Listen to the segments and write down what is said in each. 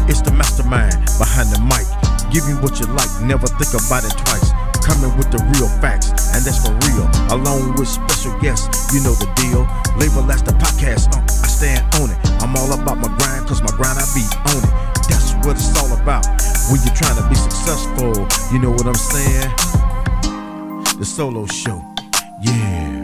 It's the mastermind behind the mic. Give me what you like, never think about it twice. Coming with the real facts, and that's for real. Along with special guests, you know the deal. Label as the podcast, I stand on it. I'm all about my grind, cause my grind I be on it. That's what it's all about. When you're trying to be successful, you know what I'm saying? The solo show, yeah.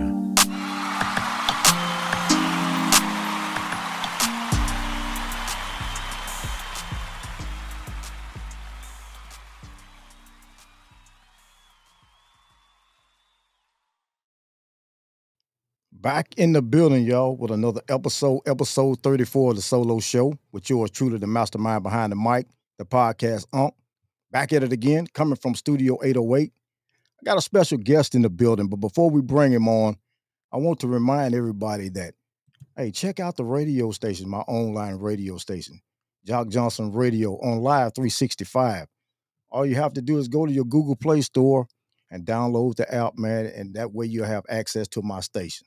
Back in the building, y'all, with another episode 34 of the Solo Show, with yours truly, the mastermind behind the mic, the podcast Back at it again, coming from Studio 808. I got a special guest in the building, but before we bring him on, I want to remind everybody that, hey, check out the radio station, my online radio station, Jock Johnson Radio on Live 365. All you have to do is go to your Google Play Store and download the app, man, and that way you'll have access to my station.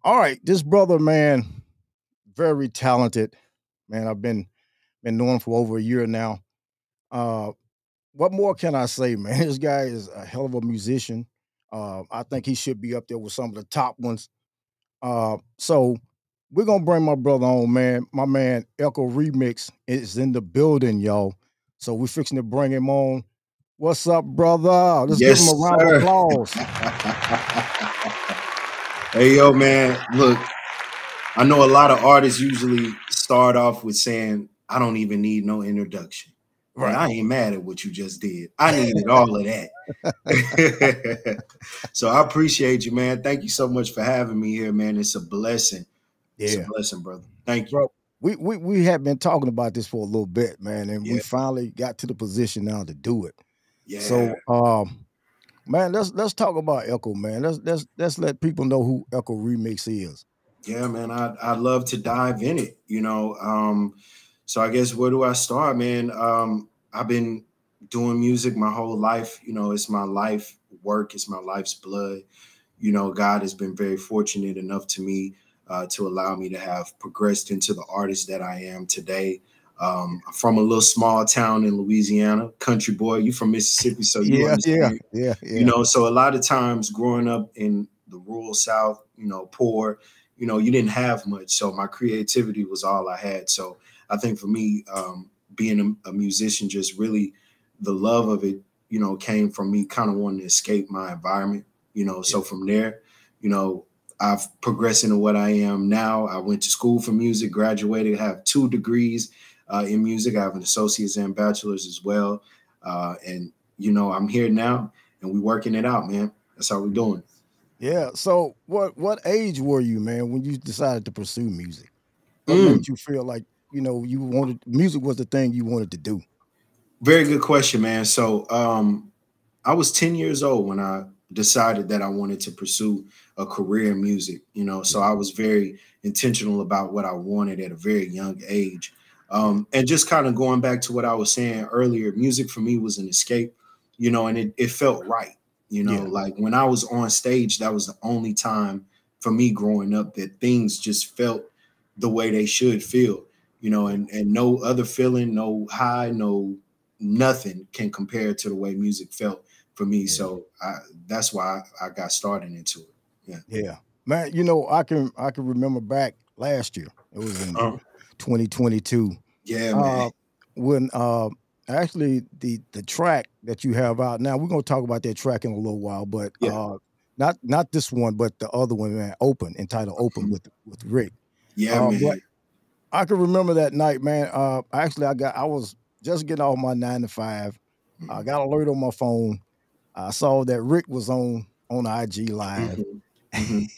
All right, this brother, man, very talented, man. I've been knowing him for over a year now. What more can I say, man? This guy is a hell of a musician. I think he should be up there with some of the top ones. So we're gonna bring my brother on, man. My man Echol Remix is in the building, y'all. So we're fixing to bring him on. What's up, brother? Let's give him a round of applause. Hey, yo, man, look, I know a lot of artists usually start off with saying, I don't even need no introduction. Right. I ain't mad at what you just did. I needed all of that. So I appreciate you, man. Thank you so much for having me here, man. It's a blessing. Yeah. It's a blessing, brother. Thank you. Bro, we have been talking about this for a little bit, man, and we finally got to the position now to do it. Yeah. So, man, let's talk about Echol, man. Let's let people know who Echol Remix is. Yeah, man, I'd love to dive in it, you know. So I guess where do I start, man? I've been doing music my whole life. You know, it's my life work. It's my life's blood. You know, God has been very fortunate enough to me to allow me to have progressed into the artist that I am today. I'm from a little small town in Louisiana, country boy. You from Mississippi, so you understand. Yeah. You know, so a lot of times growing up in the rural South, you know, poor, you know, you didn't have much. So my creativity was all I had. So I think for me, being a musician, just really the love of it, you know, came from me kind of wanting to escape my environment, you know. So from there, you know, I've progressed into what I am now. I went to school for music, graduated, have 2 degrees in music. I have an associate's and bachelor's as well. And, you know, I'm here now and we're working it out, man. That's how we're doing. Yeah. So what age were you, man, when you decided to pursue music? What made you feel like, you know, music was the thing you wanted to do? Very good question, man. So I was 10 years old when I decided that I wanted to pursue a career in music, you know, so I was very intentional about what I wanted at a very young age. And just kind of going back to what I was saying earlier, music for me was an escape, you know, and it felt right. You know, like when I was on stage, that was the only time for me growing up that things just felt the way they should feel, you know, and no other feeling, no high, no nothing can compare to the way music felt for me. So that's why I got started into it. Yeah, man. You know, I can remember back last year. It was in 2022. Yeah, man. When actually the track that you have out now, we're gonna talk about that track in a little while, but not this one, but the other one, man, entitled Open with Rick. Yeah, man. But I can remember that night, man. Actually, I was just getting off my 9 to 5. I got an alert on my phone. I saw that Rick was on IG Live. And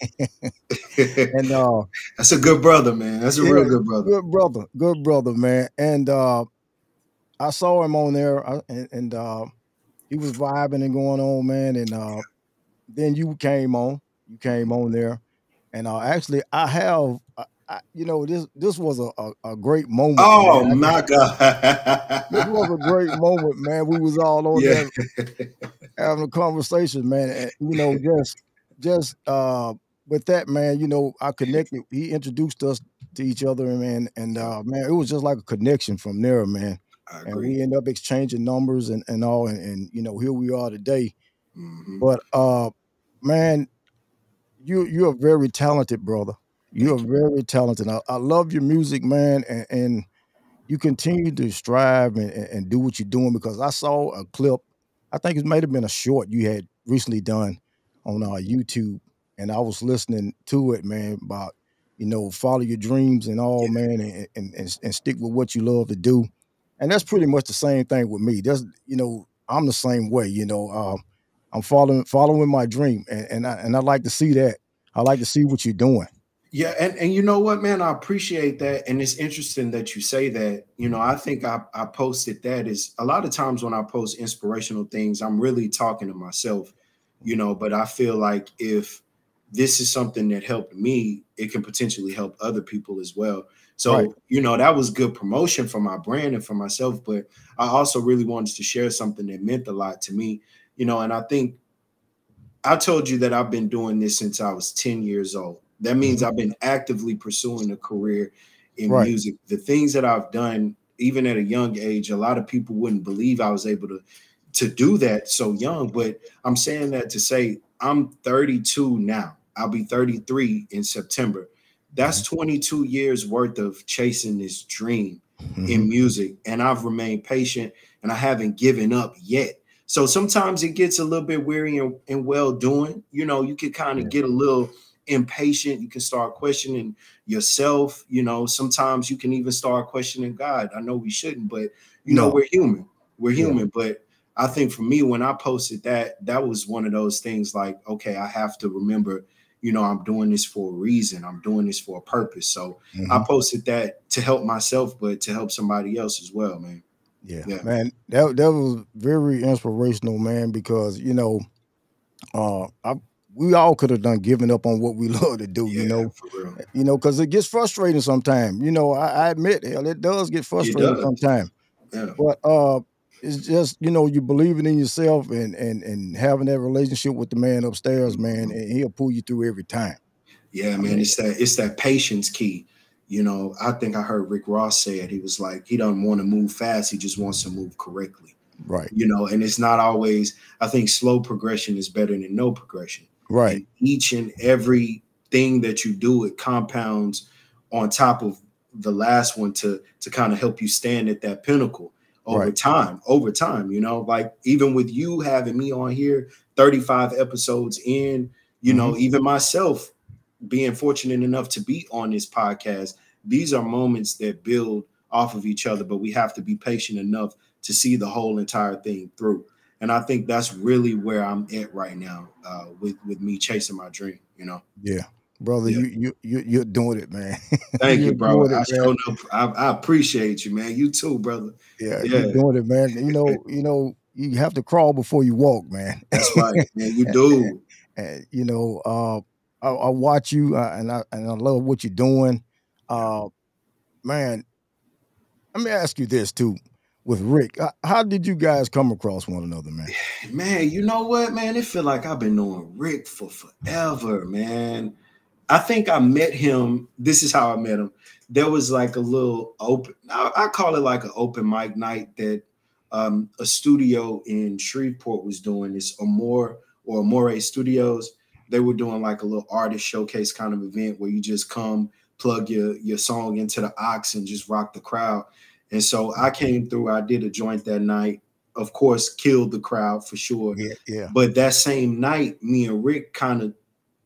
that's a good brother, man. That's a real good brother. Good brother, man. And I saw him on there, and he was vibing and going on, man. And then you came on there, and actually I have, you know, this was a great moment. Oh, man. My God, this was a great moment, man. We was all on there having a conversation, man. And, you know, just with that, man, you know, I connected. He introduced us to each other, man. And Yeah, man, it was just like a connection from there, man. I And agree. we end up exchanging numbers and all, and here we are today. Hmm. But man, you're a very talented brother. You're Thank you. very talented. I love your music, man, and you continue to strive and do what you're doing because I saw a clip. I think it might have been a short you had recently done on YouTube, and I was listening to it, man. About follow your dreams and all, Yeah, man, and stick with what you love to do. And that's pretty much the same thing with me. That's I'm the same way. I'm following my dream, and I like to see that. I like to see what you're doing. yeah, and you know what, man, I appreciate that, and it's interesting that you say that. I think I posted that is a lot of times when I post inspirational things, I'm really talking to myself. But I feel like if this is something that helped me, it can potentially help other people as well. Right. So, that was good promotion for my brand and for myself, but I also really wanted to share something that meant a lot to me. And I think I told you that I've been doing this since I was 10 years old. That means Mhm. I've been actively pursuing a career in Right. music. The things that I've done, even at a young age, a lot of people wouldn't believe I was able to do that so young. But I'm saying that to say I'm 32 now. I'll be 33 in September. That's Mhm. 22 years worth of chasing this dream in Mhm. music. And I've remained patient and I haven't given up yet. So sometimes it gets a little bit weary and well doing. You can kind of Yeah. get a little impatient. You can start questioning yourself. Sometimes you can even start questioning God. I know we shouldn't, but No. we're human. We're Yeah. human. But I think for me, when I posted that, that was one of those things like, okay, I have to remember, I'm doing this for a reason. I'm doing this for a purpose. So I Mhm. posted that to help myself, but to help somebody else as well, man. Yeah, Yeah. man, that was very inspirational, man. Because I we all could have done given up on what we love to do, Yeah, for real. because it gets frustrating sometimes. I admit, hell, it does get It frustrating does. sometimes. Yeah. But it's just you believing in yourself and having that relationship with the man upstairs, man, Mhm. and he'll pull you through every time. Yeah, I man, mean, it's that patience key. I think I heard Rick Ross say it. He was like, he doesn't want to move fast, he just wants to move correctly. right, And it's not always, I think slow progression is better than no progression. right, And each and every thing that you do, it compounds on top of the last one to kind of help you stand at that pinnacle over right. time, like even with you having me on here 35 episodes in, Hmm. even myself being fortunate enough to be on this podcast, these are moments that build off of each other, but we have to be patient enough to see the whole entire thing through. And I think that's really where I'm at right now, with me chasing my dream. Yeah, brother, Yeah. you're doing it, man. Thank you, You're bro. doing it, I man. sure know. I appreciate you, man. You too, brother. Yeah, you're Yeah, doing it, man. You have to crawl before you walk, man. that's right, man. You do. And, I watch you, and I love what you're doing. Yeah. Uh, man, let me ask you this too, with Rick. How did you guys come across one another, man? Man, you know what, man? It feel like I've been knowing Rick for forever, man. I think I met him. This is how I met him. There was like a little open, I call it like an open mic night that a studio in Shreveport was doing. This Amore Studios. They were doing like a little artist showcase kind of event where you just come plug your song into the aux and just rock the crowd. And so I came through. I did a joint that night. Of course, killed the crowd for sure. Yeah, yeah. But that same night, me and Rick kind of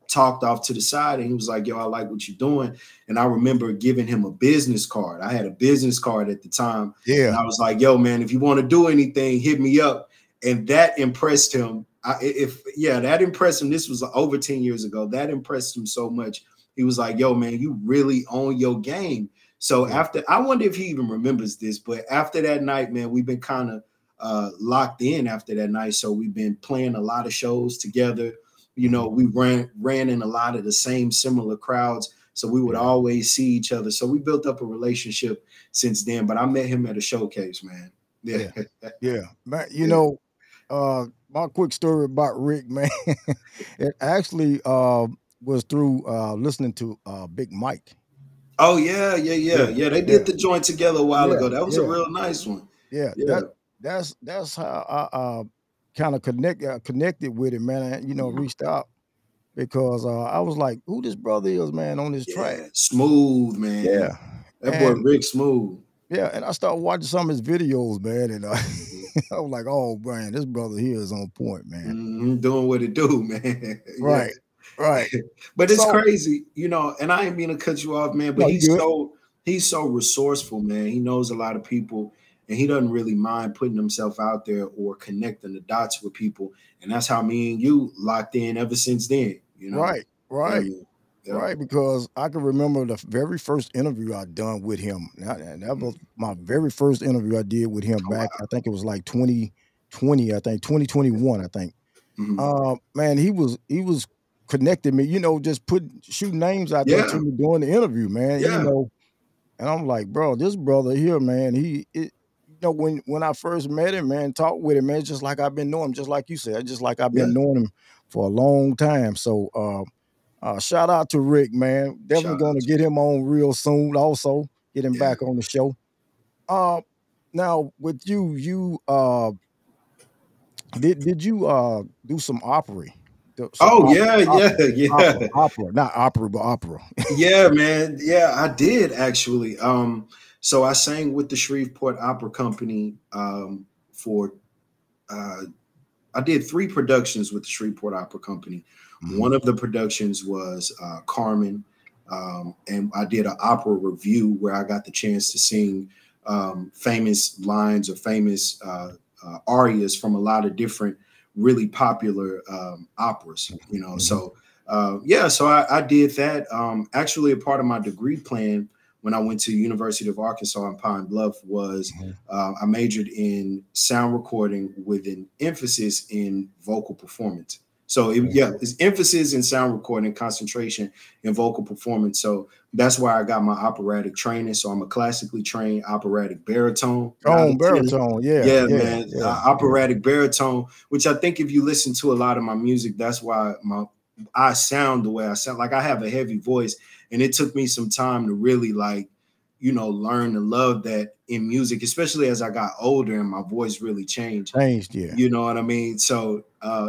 talked off to the side and he was like, yo, I like what you're doing. And I remember giving him a business card. I had a business card at the time. And Yeah. I was like, yo, man, if you want to do anything, hit me up. And that impressed him. That impressed him. This was over 10 years ago. That impressed him so much. He was like, yo, man, you really own your game. So Yeah. I wonder if he even remembers this, but after that night, man, we've been kind of locked in after that night. So we've been playing a lot of shows together. Mhm. We ran in a lot of the same similar crowds. So we would Yeah. always see each other. So we built up a relationship since then. But I met him at a showcase, man. Yeah. Yeah. Yeah. Man, Yeah. my quick story about Rick, man. It actually was through listening to Big Mike. Oh yeah, yeah, yeah, Yeah, yeah. They yeah, did the joint together a while yeah, ago. That was a yeah, real nice one. yeah. Yeah. That's how I kind of connected with it, man. And, Mhm. reached out because I was like, "Who this brother is, man, on this track?" Yeah. Smooth, man. Yeah, That boy and Rick Smooth. yeah, and I started watching some of his videos, man, and Mhm. I was like, "Oh man, this brother here is on point, man." Doing what it do, man. Yeah. Right, right. But it's So crazy, and I ain't mean to cut you off, man, but no, you good? he's so resourceful, man. He knows a lot of people and he doesn't really mind putting himself out there or connecting the dots with people. And that's how me and you locked in ever since then. Right, Yeah, right. man. Yep. Right, because I can remember the very first interview I done with him. And that Mhm. was my very first interview I did with him Oh back. wow. I think it was like 2020. I think 2021. I think. Mhm. Man, he was connecting me. Just shooting names out there to Yeah, me during the interview, man. yeah, And I'm like, bro, this brother here, man. When I first met him, man, talked with him, man, it's just like I've been knowing him, just like you said, just like I've yeah. been knowing him for a long time. So, shout out to Rick, man. Definitely Shout going out to to get him on real soon. Also, get him yeah. back on the show. Uh, Now with you, did you do some opera? Some Oh opera, yeah, yeah, opera, opera, yeah. opera, not opera, but opera. Yeah, man. Yeah, I did actually. So I sang with the Shreveport Opera Company for uh I did 3 productions with the Shreveport Opera Company. Mhm. One of the productions was Carmen, and I did an opera review where I got the chance to sing famous lines or famous arias from a lot of different really popular operas. Mhm. So yeah, so I did that. Actually, a part of my degree plan when I went to University of Arkansas in Pine Bluff was Mhm. I majored in sound recording with an emphasis in vocal performance. So yeah, it's emphasis in sound recording, concentration in vocal performance. So that's why I got my operatic training. So I'm a classically trained operatic baritone, not a Tone, tenor. baritone, yeah, Yeah, yeah, man, yeah, yeah. operatic baritone. Which I think if you listen to a lot of my music, that's why I sound the way I sound. Like I have a heavy voice, and it took me some time to really learn to love that in music, especially as I got older and my voice really changed. Changed, yeah. You know what I mean? So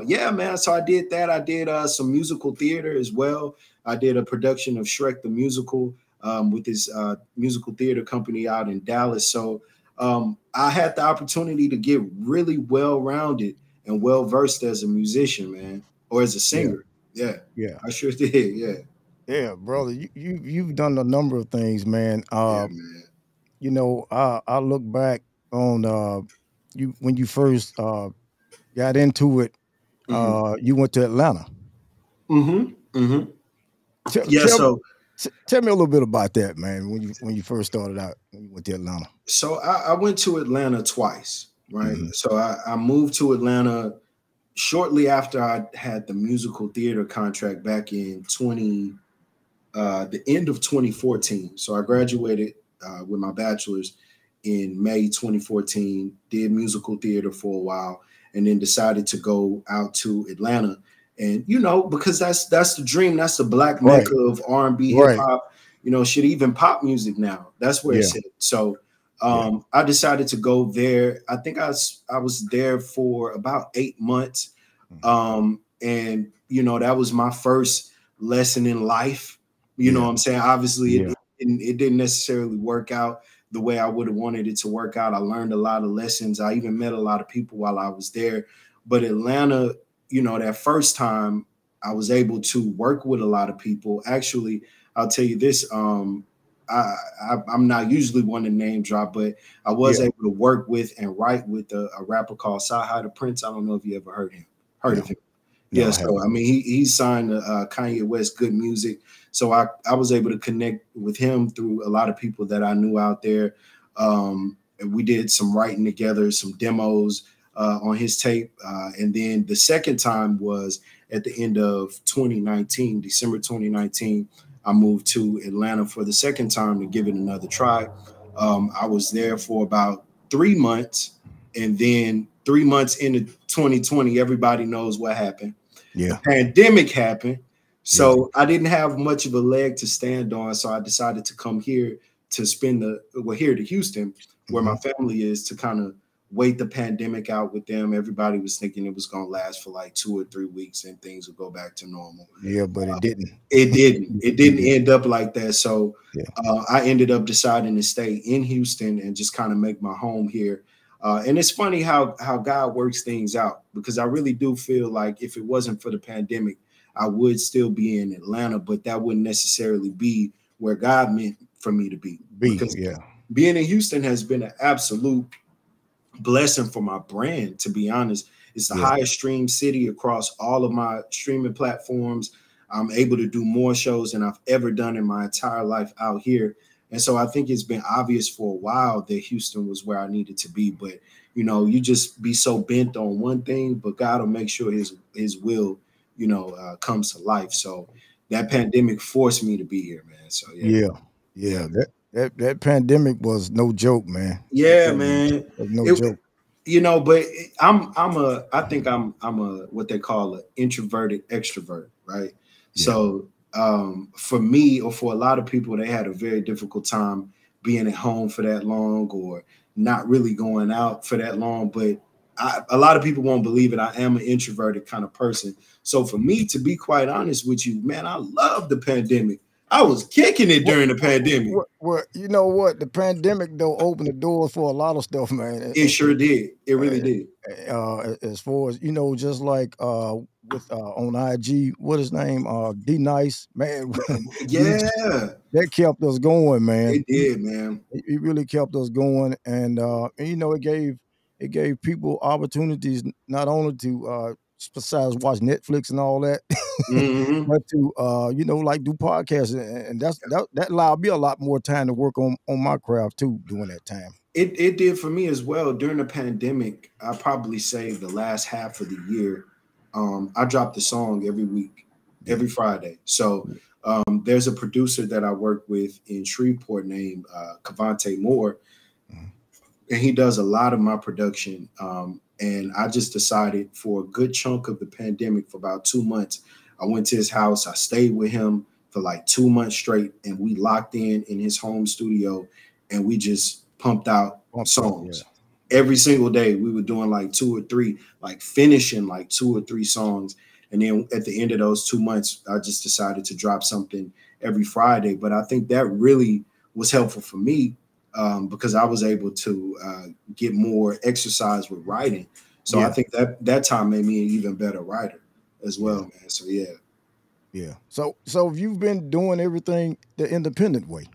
yeah, man. So I did that. I did some musical theater as well. I did a production of Shrek the Musical with this musical theater company out in Dallas. So I had the opportunity to get really well rounded and well versed as a musician, man, or as a Yeah, singer. Yeah, yeah, I sure did. Yeah, yeah, brother. You've done a number of things, man. yeah, man. I look back on you when you first got into it. Hmm. You went to Atlanta. Hmm. Hmm. Tell Yeah. tell tell me a little bit about that, man. When you first started out, when you went to Atlanta. So I went to Atlanta twice, right? Hmm. So I moved to Atlanta shortly after I had the musical theater contract back in the end of 2014. So I graduated with my bachelor's in May 2014. Did musical theater for a while, and then decided to go out to Atlanta. And because that's the dream. That's the black Right, mecca of R&B, hip right. hop. Shit, even pop music now. That's where Yeah, it's at. So yeah. I decided to go there. I think I was there for about 8 months, Mhm. and that was my first lesson in life. You know Yeah, what I'm saying? Obviously, yeah. it didn't necessarily work out the way I would have wanted it to work out. I learned a lot of lessons. I even met a lot of people while I was there. But Atlanta, that first time I was able to work with a lot of people. Actually, I'll tell you this. I'm not usually one to name drop, but I was Yeah. able to work with and write with a rapper called Sahai the Prince. I don't know if you ever heard of No, him. no, Yeah, I so haven't. I mean, he signed to Kanye West Good Music, so I was able to connect with him through a lot of people that I knew out there, and we did some writing together, some demos on his tape, and then the second time was at the end of 2019, December 2019. I moved to Atlanta for the second time to give it another try. I was there for about 3 months, and then 3 months into 2020, everybody knows what happened. The Yeah, pandemic happened. Yeah. So I didn't have much of a leg to stand on. So I decided to come here to spend here to Houston, where my Hmm. family is, to kind of wait the pandemic out with them. Everybody was thinking it was going to last for like 2 or 3 weeks and things would go back to normal. Yeah, but it didn't. It didn't. It It didn't did. end up like that. So Yeah. I ended up deciding to stay in Houston and just kind of make my home here. And it's funny how God works things out, because I really do feel like if it wasn't for the pandemic, I would still be in Atlanta, but that wouldn't necessarily be where God meant for me to be, because Yeah. being in Houston has been an absolute blessing for my brand, to be honest. It's the Yeah. highest streamed city across all of my streaming platforms. I'm able to do more shows than I've ever done in my entire life out here. And so I think it's been obvious for a while that Houston was where I needed to be. But you just be so bent on one thing, but God will make sure his will, comes to life. So that pandemic forced me to be here, man. So yeah. Yeah. Yeah. Yeah. That pandemic was no joke, man. It Yeah, really man. was no It, joke. but I think I'm a what they call an introverted extrovert, right? Yeah. So for me, or for a lot of people, they had a very difficult time being at home for that long, or not really going out for that long. But a lot of people won't believe it. I am an introverted kind of person. So for me, to be quite honest with you, man, I love the pandemic. I was kicking it What, during the pandemic. you know what? The pandemic though opened the doors for a lot of stuff, man. It sure did. It really did. As far as just like with on IG, what his name? D Nice, man. he Yeah, that kept us going, man. it did, man. It really kept us going, and it gave people opportunities not only to besides watch Netflix and all that, Hmm. but to like do podcasts, and that allowed me a lot more time to work on my craft too during that time. It did for me as well during the pandemic. I probably say the last half of the year, I dropped a song every week, Yeah, every Friday. So there's a producer that I work with in Shreveport named Cavante Moore, mhm. and he does a lot of my production. And I just decided for a good chunk of the pandemic, for about 2 months, I went to his house. I stayed with him for like 2 months straight, and we locked in his home studio, and we just pumped out Pumped out, yeah, songs every single day. We were doing like two or three, like finishing like 2 or 3 songs. And then at the end of those 2 months, I just decided to drop something every Friday. But I think that really was helpful for me, because I was able to get more exercise with writing. So I yeah, think that time made me an even better writer as yeah, well, man. So yeah. yeah. So you've been doing everything the independent way.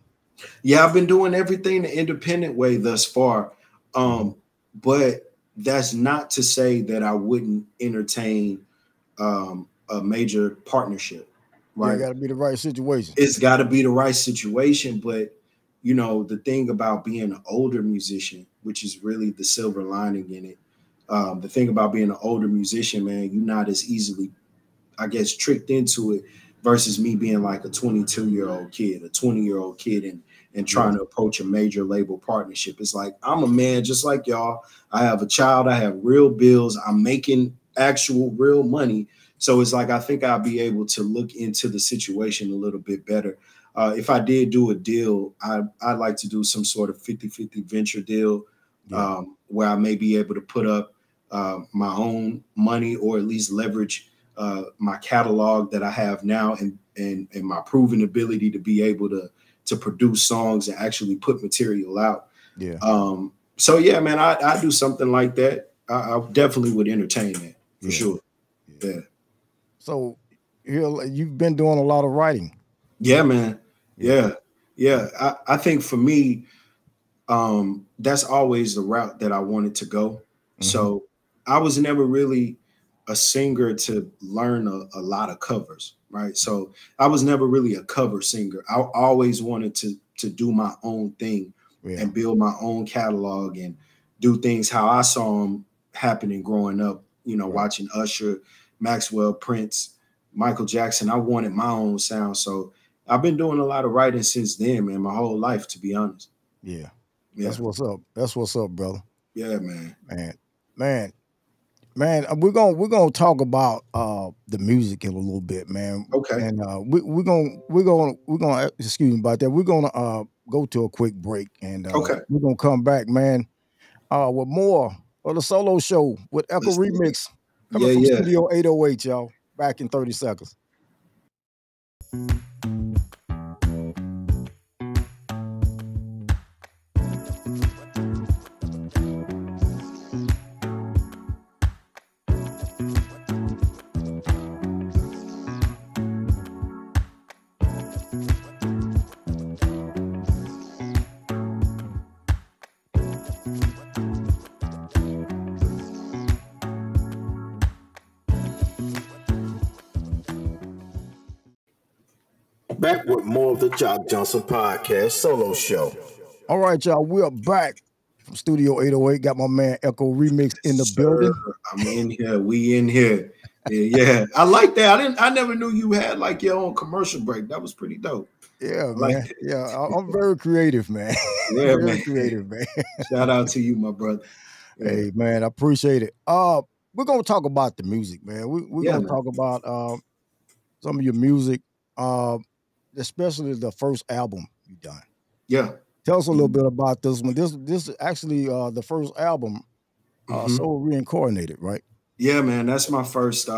Yeah, I've been doing everything the independent way thus far. Mhm. But that's not to say that I wouldn't entertain a major partnership, Yeah, right? got to be the right situation. It's got to be the right situation. But the thing about being an older musician, which is really the silver lining in it, the thing about being an older musician, man, you're not as easily, I guess, tricked into it versus me being like a 22-year-old kid, a 20-year-old kid, and Yeah, trying to approach a major label partnership. It's like, I'm a man just like y'all. I have a child. I have real bills. I'm making actual real money. So it's like, I think I'll be able to look into the situation a little bit better. If I did do a deal, I'd like to do some sort of 50-50 venture deal, yeah, where I may be able to put up my own money, or at least leverage my catalog that I have now, and my proven ability to be able to produce songs and actually put material out. yeah, So yeah, man, I do something like that. I definitely would entertain that for yeah, sure. yeah. Yeah, So you've been doing a lot of writing. yeah, man. Yeah. Yeah, yeah. I think for me, that's always the route that I wanted to go. Hmm. So I was never really a singer to learn a lot of covers, right? So I was never really a cover singer. I always wanted to do my own thing Yeah. and build my own catalog and do things how I saw them happening growing up, Right. watching Usher, Maxwell, Prince, Michael Jackson. I wanted my own sound. So I've been doing a lot of writing since then, man, my whole life, to be honest. Yeah. Yeah. That's what's up. That's what's up, brother. Yeah, man. Man, man. Man, we're gonna talk about the music in a little bit, man. Okay. And we're gonna excuse me about that. We're gonna go to a quick break, and Okay. we're gonna come back, man, with more of the solo show with Echo Let's do it. Remix coming Yeah, from yeah. Studio 808, y'all. Back in 30 seconds. Back with more of the Jock Johnson podcast solo show. All right, y'all. We're back from Studio 808. Got my man Echo Remix in the building. I'm in here. We in here. Yeah. I like that. I never knew you had like your own commercial break. That was pretty dope. Yeah, like man. Yeah, I'm very creative, man. Yeah, very man. creative, man. Shout out to you, my brother. Yeah. Hey, man, I appreciate it. We're gonna talk about the music, man. We're Yeah, gonna man. talk about some of your music, especially the first album you done. Yeah. Tell us a little bit about this one. This is actually the first album, Soul Reincarnated, right? Yeah, man. That's my first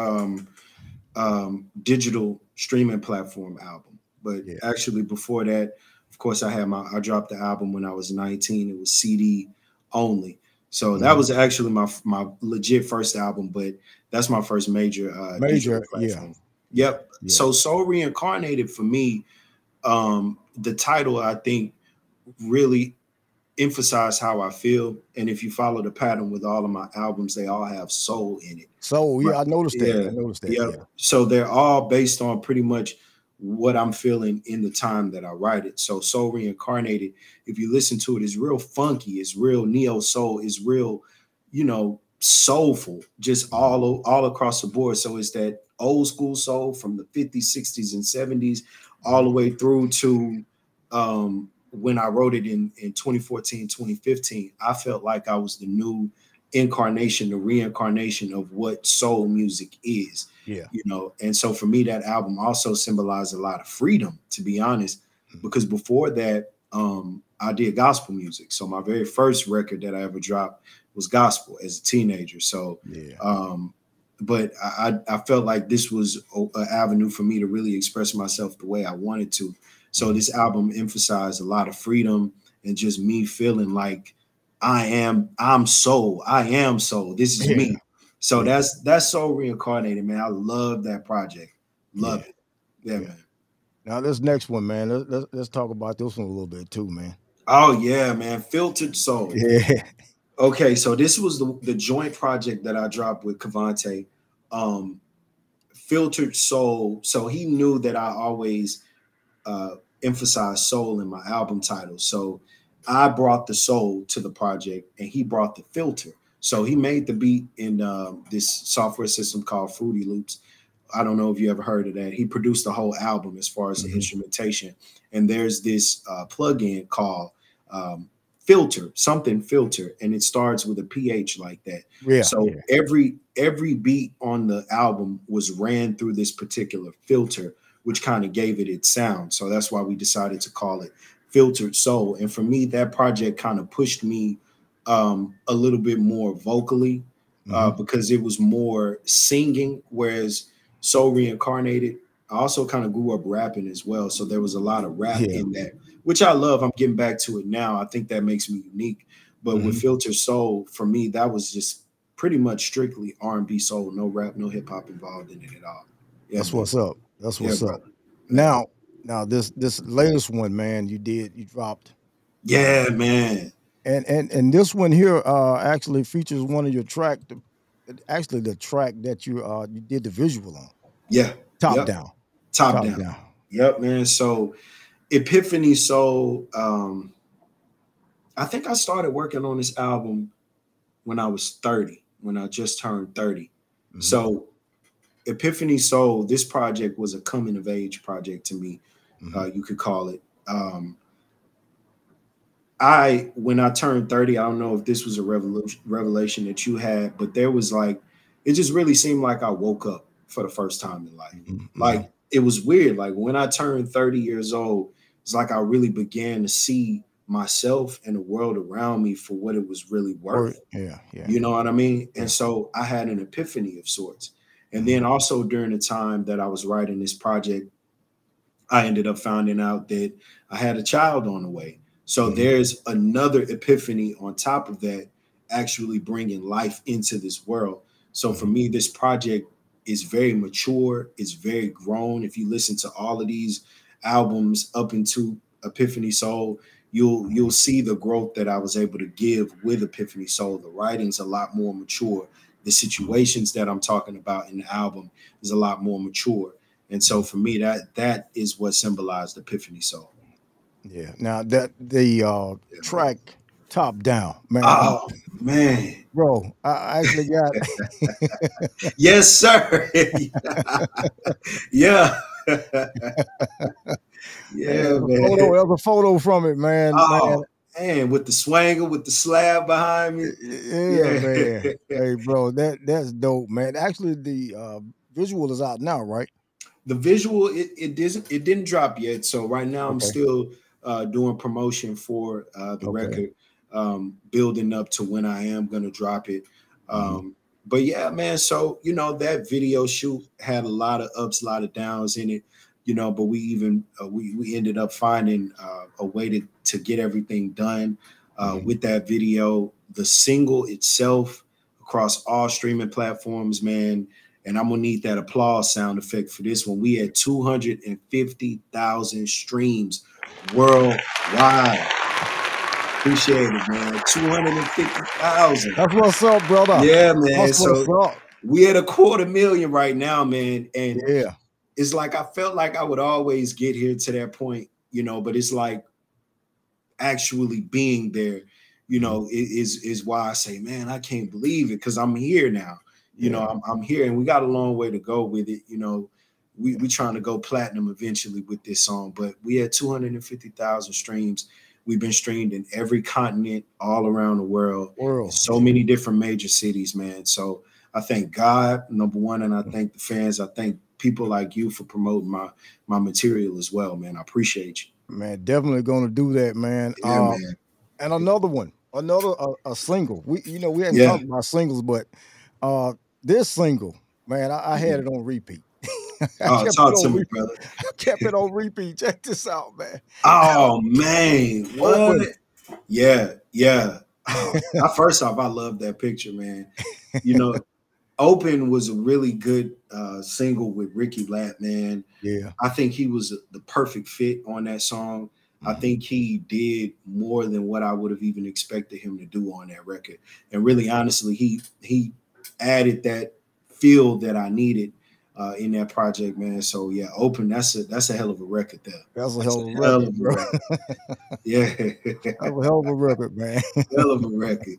digital streaming platform album. But actually, before that, of course, I dropped the album when I was 19. It was CD only. So that was actually my legit first album, but that's my first major digital platform. Yep. Yeah. So Soul Reincarnated for me, the title I think really emphasized how I feel. And if you follow the pattern with all of my albums, they all have soul in it. Soul, yeah, I noticed that. Yeah. I noticed that. Yep. Yeah. So they're all based on pretty much what I'm feeling in the time that I write it. So Soul Reincarnated, if you listen to it, is real funky, it's real neo soul, it's real, soulful, just all across the board. So it's that old school soul from the 50s, 60s, and 70s, all the way through to when I wrote it in 2014, 2015. I felt like I was the new incarnation, the reincarnation of what soul music is. Yeah. And so for me, that album also symbolized a lot of freedom, to be honest, because before that, I did gospel music. So my very first record that I ever dropped was gospel as a teenager. So, but I felt like this was an avenue for me to really express myself the way I wanted to. So this album emphasized a lot of freedom and just me feeling like I'm soul. I am soul. This is me. So that's Soul Reincarnated, man. I love that project. Love it. Yeah, man. Now this next one, man. Let's talk about this one a little bit too, man. Oh yeah, man. Filtered Soul. Yeah. Okay, so this was the joint project that I dropped with Cavante. Filtered Soul. So he knew that I always emphasize soul in my album title. So I brought the soul to the project and he brought the filter. So he made the beat in this software system called Fruity Loops. I don't know if you ever heard of that. He produced the whole album as far as the instrumentation. And there's this plugin called Filter, and it starts with a PH like that. Yeah. So every beat on the album was ran through this particular filter, which kind of gave it its sound. So that's why we decided to call it Filtered Soul. And for me, that project kind of pushed me a little bit more vocally because it was more singing, whereas Soul Reincarnated, I also kind of grew up rapping as well. So there was a lot of rap in that, which I love. I'm getting back to it now. I think that makes me unique. But with Filtered Soul, for me, that was just pretty much strictly R&B soul, no rap, no hip hop involved in it at all. Yeah, that's what's up. That's what's up. Now this latest one, man, you dropped. Yeah, man. And this one here actually features one of your track, actually the track that you did the visual on. Yeah. Top down. Yep, man. So Epiphany Soul, I think I started working on this album when I was 30, when I just turned 30. So Epiphany Soul, this project was a coming of age project to me, you could call it. When I turned 30, I don't know if this was a revelation that you had, but there was like it just really seemed like I woke up for the first time in life. Mm-hmm. Like it was weird. Like when I turned 30 years old, it's like I really began to see myself and the world around me for what it was really worth. Yeah. You know what I mean? Yeah. And so I had an epiphany of sorts. And then also during the time that I was writing this project, I ended up finding out that I had a child on the way. So there's another epiphany on top of that, actually bringing life into this world. So for me, this project is very mature. It's very grown. If you listen to all of these albums up into Epiphany Soul, you'll see the growth that I was able to give with Epiphany Soul. The writing's a lot more mature. The situations that I'm talking about in the album is a lot more mature. And so for me, that is what symbolized Epiphany Soul. Yeah. Now that the track Top Down, man. Oh man, bro, I actually got. Yes, sir. Yeah. Yeah, man. There's a photo from it, man. Oh, man, with the swanger, with the slab behind me. Yeah, man. Hey, bro, that's dope, man. Actually, the visual is out now, right? The visual, it didn't drop yet. So right now I'm still doing promotion for the record, building up to when I am gonna drop it. But yeah, man. So that video shoot had a lot of ups, a lot of downs in it. But we even we ended up finding a way to get everything done with that video. The single itself across all streaming platforms, man. And I'm gonna need that applause sound effect for this one. We had 250,000 streams worldwide. Appreciate it, man. 250,000. That's what's up, brother. Yeah, man. That's what's up. We at 250,000 right now, man. And yeah, it's like I felt like I would always get here to that point, but it's like actually being there, is why I say, man, I can't believe it, because I'm here now. I'm here, and we got a long way to go with it. We trying to go platinum eventually with this song, but we had 250,000 streams. We've been streamed in every continent, all around the world. So many different major cities, man. So I thank God, number one, and I thank the fans. I thank people like you for promoting my material as well, man. I appreciate you. Man, definitely gonna do that, man. Yeah, man. And another one, a single. We hadn't talked about singles, but this single, man, I had it on repeat. Talk to me, brother. I kept it on repeat. Check this out, man. Oh man, what? Yeah. First off, I love that picture, man. Open was a really good single with Ricky Blatt, man. Yeah, I think he was the perfect fit on that song. I think he did more than what I would have even expected him to do on that record. And really, honestly, he added that feel that I needed in that project, man. So yeah, Open, that's a hell of a record there. That's a hell of a record, bro. Yeah. That's a hell of a record, man. Hell of a record.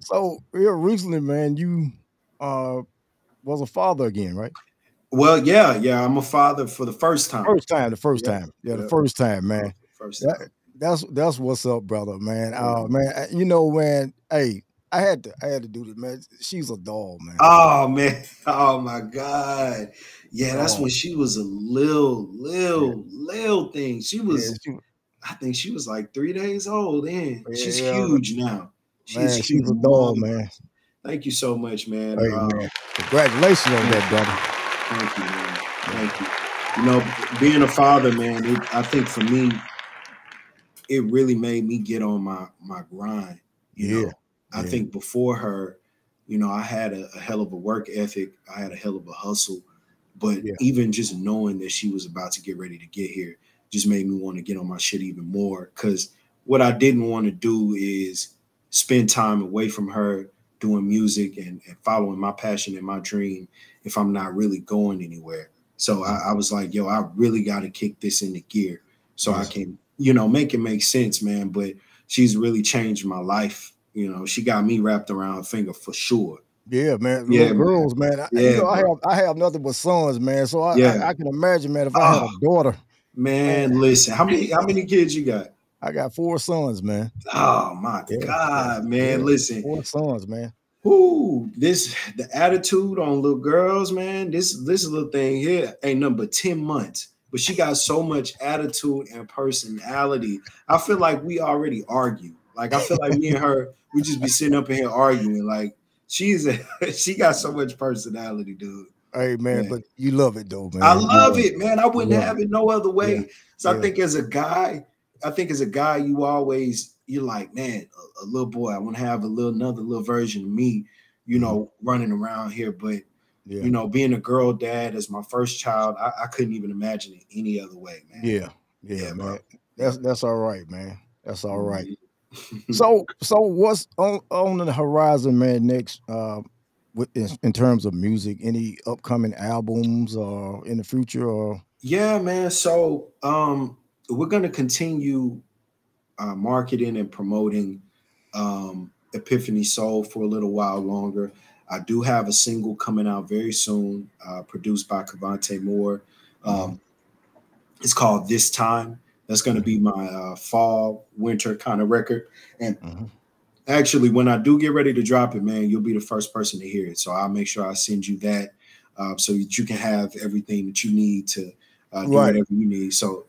So recently, man, you was a father again, right? Well, yeah, I'm a father for the first time. The first time. Yeah, the first time, man. First time. That's what's up, brother, man. Man, man, hey, I had to do this, man. She's a doll, man. Oh man, oh my God. Yeah, that's when she was a little thing. She was, I think she was like 3 days old then. She's huge now. She's a doll, man. Thank you so much, man. Hey, man. Congratulations on that, brother. Thank you, man. Thank you. Being a father, man, I think for me, it really made me get on my grind. You know? I think before her, I had a hell of a work ethic. I had a hell of a hustle. But even just knowing that she was about to get ready to get here just made me want to get on my shit even more. Because what I didn't want to do is spend time away from her doing music and following my passion and my dream if I'm not really going anywhere. So I was like, yo, I really got to kick this into gear so I can, make it make sense, man. But she's really changed my life. She got me wrapped around her finger for sure. Yeah, man. Little girls, man. I have nothing but sons, man. So I can imagine, man, if I had a daughter. Man, listen, how many kids you got? I got 4 sons, man. Oh my God, man. Listen. 4 sons, man. Ooh, the attitude on little girls, man. This little thing here ain't nothing but 10 months. But she got so much attitude and personality. I feel like we already argue. Like I feel like me and her, we just be sitting up in here arguing. Like she got so much personality, dude. Hey man, but you love it though, man. I love it, man. I wouldn't have it no other way. Yeah. So I think as a guy, you're like, man, a little boy, I want to have another little version of me, running around here. But being a girl dad as my first child, I couldn't even imagine it any other way, man. Yeah, man. That's all right, man. That's all right. So what's on the horizon, man, next in terms of music? Any upcoming albums or in the future? Or yeah, man. So we're gonna continue marketing and promoting Epiphany Soul for a little while longer. I do have a single coming out very soon, produced by Cavante Moore. It's called This Time. That's going to be my fall, winter kind of record. And actually, when I do get ready to drop it, man, you'll be the first person to hear it. So I'll make sure I send you that so that you can have everything that you need to do whatever you need. So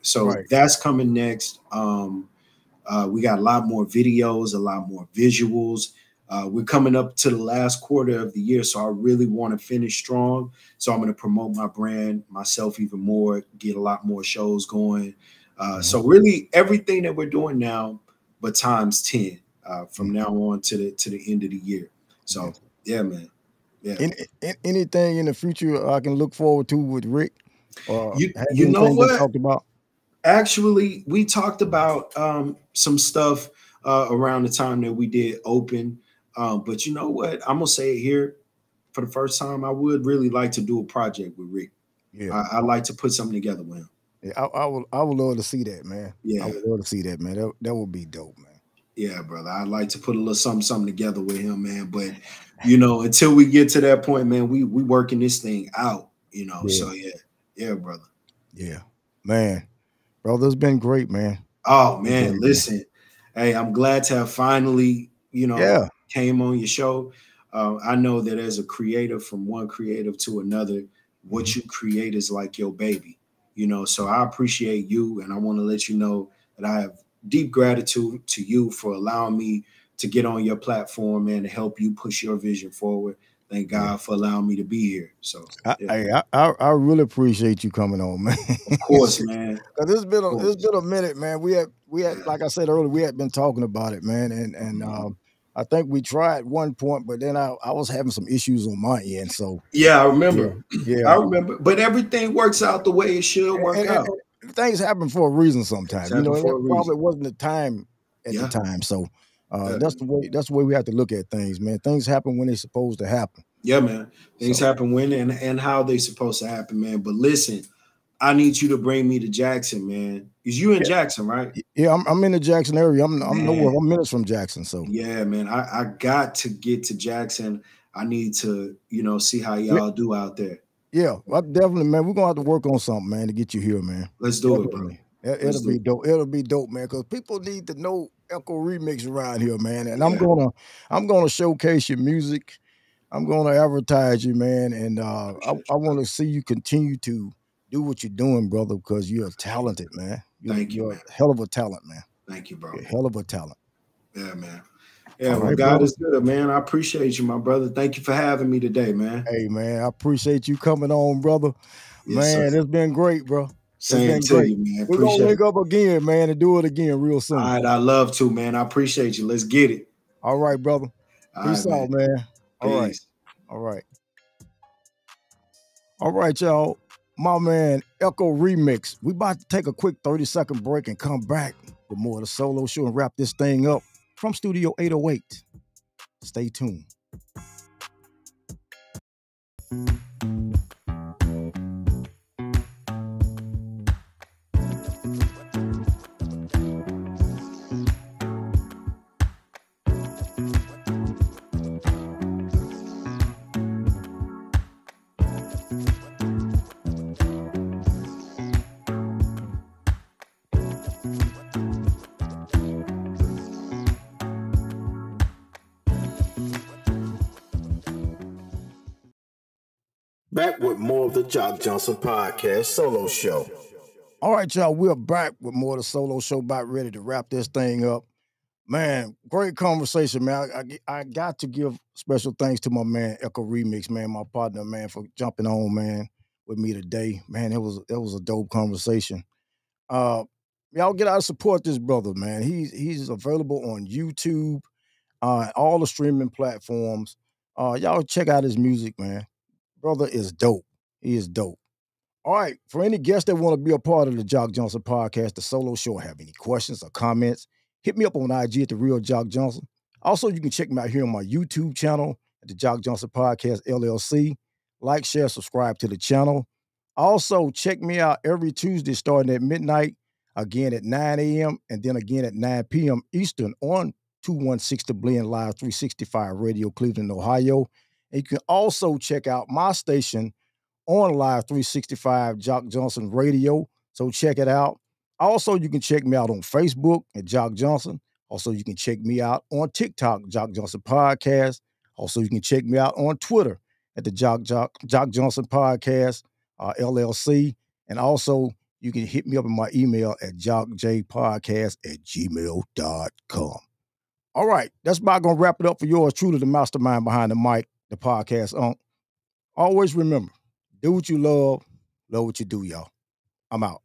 that's coming next. We got a lot more videos, a lot more visuals. We're coming up to the last quarter of the year, so I really want to finish strong. So I'm going to promote my brand, myself even more, get a lot more shows going. So really everything that we're doing now, but times 10 from now on to the end of the year. So yeah, man. Yeah. Anything in the future I can look forward to with Rick? You know what? Talked about? Actually, we talked about some stuff around the time that we did Open. But you know what? I'm gonna say it here for the first time. I would really like to do a project with Rick. Yeah, I'd like to put something together with him. Yeah, I would love to see that, man. Yeah, I would love to see that, man. That would be dope, man. Yeah, brother. I'd like to put a little something together with him, man. But until we get to that point, man, we working this thing out. So yeah, brother. Yeah, man. Brother, it's been great, man. Oh man, listen. Hey, I'm glad to have finally, came on your show. I know that as a creator, from one creative to another, what you create is like your baby, so I appreciate you. And I want to let you know that I have deep gratitude to you for allowing me to get on your platform and to help you push your vision forward. Thank God for allowing me to be here. So I really appreciate you coming on, man. Of course, man. Because it's been a minute, man. We had like I said earlier, we had been talking about it, man, and I think we tried at one point, but then I was having some issues on my end. So yeah, I remember. Yeah, I remember. But everything works out the way it should work out. And things happen for a reason sometimes. It probably wasn't the time at the time. So that's the way we have to look at things, man. Things happen when they're supposed to happen. Yeah, man. Things happen when and how they're supposed to happen, man. But listen, I need you to bring me to Jackson, man. Is you in Jackson, right? Yeah, I'm in the Jackson area. I'm nowhere. I'm minutes from Jackson. So yeah, man. I got to get to Jackson. I need to, see how y'all do out there. Yeah, definitely, man. We're gonna have to work on something, man, to get you here, man. Let's do it, bro. It'll be dope. It'll be dope, man, because people need to know Echol Remix around here, man. And I'm gonna showcase your music. I'm gonna advertise you, man, and I want to see you continue to do what you're doing, brother, because you're talented, man. You're a hell of a talent, man. Thank you, bro. You're a hell of a talent. Yeah, man. Yeah, well, God is good, man. I appreciate you, my brother. Thank you for having me today, man. Hey, man, I appreciate you coming on, brother. Yes, man, it's been great, bro. Same to you, man. We're going to link up again, man, and do it again real soon. All right, I love to, man. I appreciate you. Let's get it. All right, brother. Peace out, man. All right. Peace. All right. All right, y'all. My man, Echol Remix. We about to take a quick 30-second break and come back with more of the solo show and wrap this thing up from Studio 808. Stay tuned. Back with more of the Jock Johnson Podcast Solo Show. All right, y'all, we're back with more of the Solo Show, about ready to wrap this thing up. Man, great conversation, man. I got to give special thanks to my man, Echol Remix, man, my partner, man, for jumping on, man, with me today. Man, it was a dope conversation. Y'all get out and support this brother, man. He's available on YouTube, all the streaming platforms. Y'all check out his music, man. Brother is dope. He is dope. All right, for any guests that want to be a part of the Jock Johnson Podcast, the Solo Show, have any questions or comments, hit me up on IG at The Real Jock Johnson. Also, you can check me out here on my YouTube channel at the Jock Johnson Podcast LLC. Like, share, subscribe to the channel. Also, check me out every Tuesday starting at midnight, again at 9 a.m., and then again at 9 p.m. Eastern on 216 The Blend Live 365 Radio, Cleveland, Ohio. And you can also check out my station on Live 365 Jock Johnson Radio. So check it out. Also, you can check me out on Facebook at Jock Johnson. Also, you can check me out on TikTok, Jock Johnson Podcast. Also, you can check me out on Twitter at the Jock Johnson Podcast, LLC. And also, you can hit me up in my email at jockjpodcast@gmail.com. All right, that's about going to wrap it up for yours truly, the mastermind behind the mic, the podcast. Always remember, do what you love what you do, y'all. I'm out.